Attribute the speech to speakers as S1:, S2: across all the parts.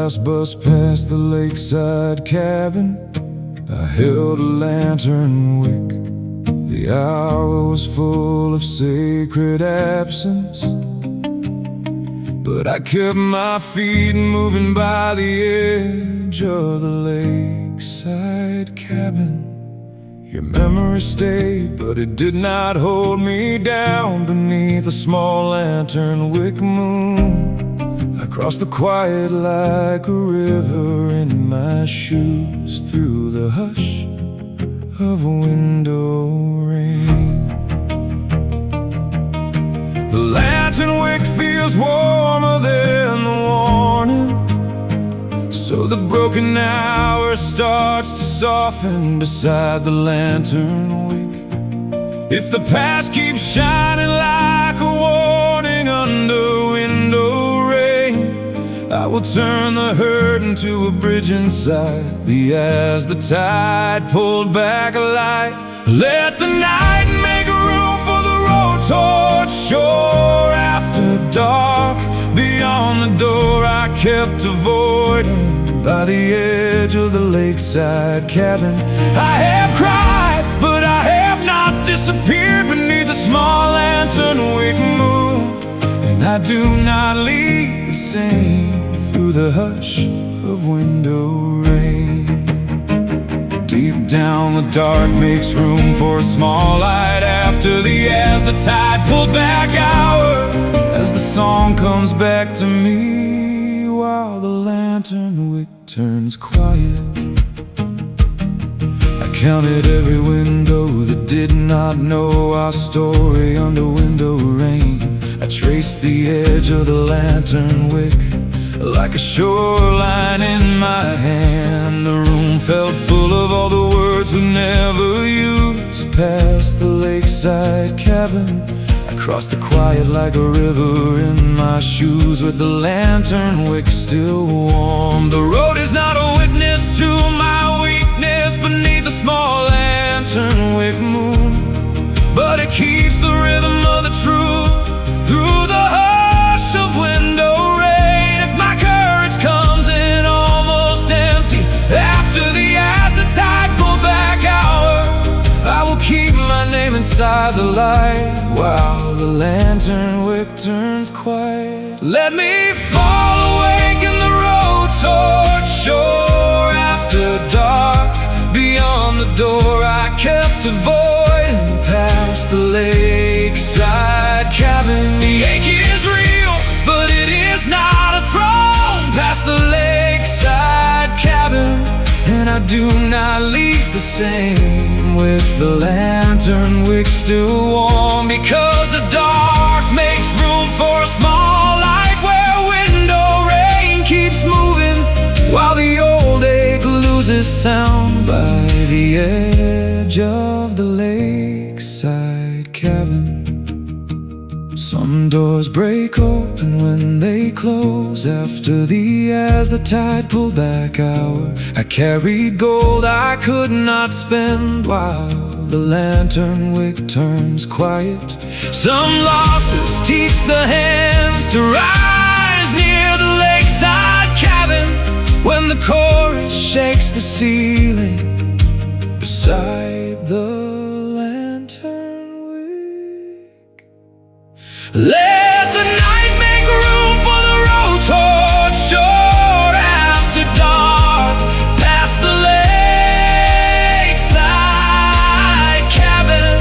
S1: last bus past the lakeside cabin, I held a lantern wick. The hour was full of sacred absence, but I kept my feet moving by the edge of the lakeside cabin. Your memory stayed, but it did not hold me down. Beneath a small lantern wick moon, I crossed the quiet like a river in my shoes, through the hush of window rain. The lantern wick feels warmer than the warning, so the broken hour starts to soften beside the lantern wick. If the past keeps shining like a warning under window rain, I will turn the hurt into a bridge inside as the tide pulled back a light. Let the night make room for the road toward shore. After dark, beyond the door I kept avoiding, by the edge of the lakeside cabin. I have cried, but I have not disappeared beneath a small lantern wick moon, and I do not leave the same through the hush of window rain. Deep down the dark makes room for a small light after as the tide pulled back hour, as the song comes back to me while the lantern wick turns quiet. I counted every window that did not know our story under window rain. I traced the edge of the lantern wick like a shoreline in my hand. The room felt full of all the words we never used. Past the lakeside cabin, I crossed the quiet like a river in my shoes, with the lantern wick still warm. The road is not a witness to my weakness beneath a small lantern wick moon, but it keeps the rhythm of the truth through the hush of window rain. If my courage comes in almost empty after as the tide pulled back hour, I will keep my name inside the light while the lantern wick turns quiet. Let me fall awake in the road toward shore. After dark, beyond the door I kept avoiding, past the lakeside cabin. The ache is real, but it is not a throne. Past the lakeside cabin, and I do not leave the same, with the lantern wick still warm, because the dark makes room for a small light where window rain keeps moving, while the old ache loses sound by the edge of the lakeside cabin. Some doors break open when they close after as the tide pulled back hour. I carried gold I could not spend while the lantern wick turns quiet. Some losses teach the hands to rise near the lakeside cabin, when the chorus shakes the ceiling beside the lantern wick. Let the night make room for the road toward shore. After dark, past the lakeside cabin,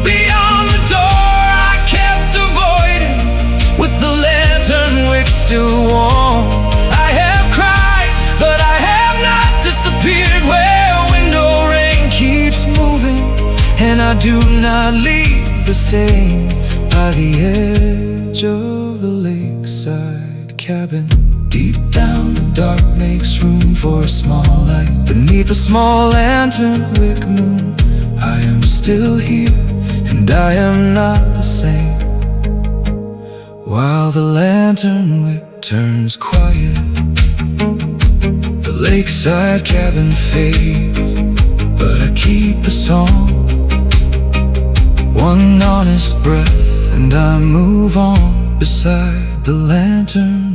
S1: beyond the door I kept avoiding, with the lantern wick still warm. I have cried, but I have not disappeared where window rain keeps moving, and I do not leave the same by the edge of the lakeside cabin. Deep down the dark makes room for a small light beneath a small lantern wick moon. I am still here, and I am not the same, while the lantern wick turns quiet. The lakeside cabin fades, but I keep the song. One honest breath and I move on beside the lantern